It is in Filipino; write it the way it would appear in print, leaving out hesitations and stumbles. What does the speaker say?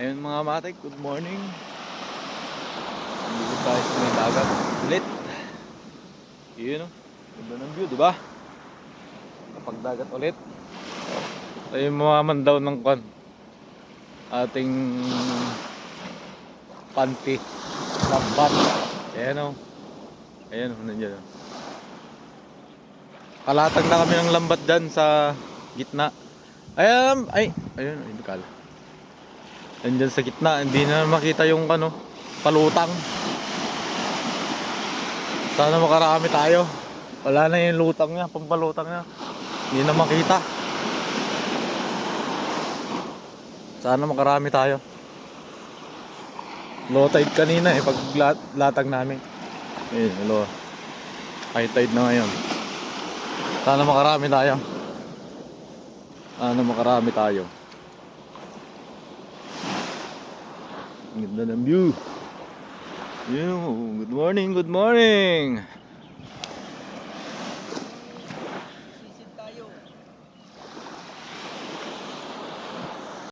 Ayun mga matik, good morning. Nandito tayo sa may dagat ulit. Yun o, ganda ng view, diba? Kapag dagat ulit. Ayun mamaman daw ng ating panty, lambat. Ayan o, ayan o, nandiyan o. Kalatag na kami ng lambat dyan sa gitna. Ayun, ayun, hindi kala. Nandyan sa gitna, hindi na makita yung palutang. Sana makarami tayo. Wala na yung lutang niya, pampalutang niya. Hindi na makita. Sana makarami tayo. Low tide kanina pag latag namin. Ayun, hello. High tide na ngayon. Sana makarami tayo. Sana makarami tayo. Ganda ng view. Good morning, good morning.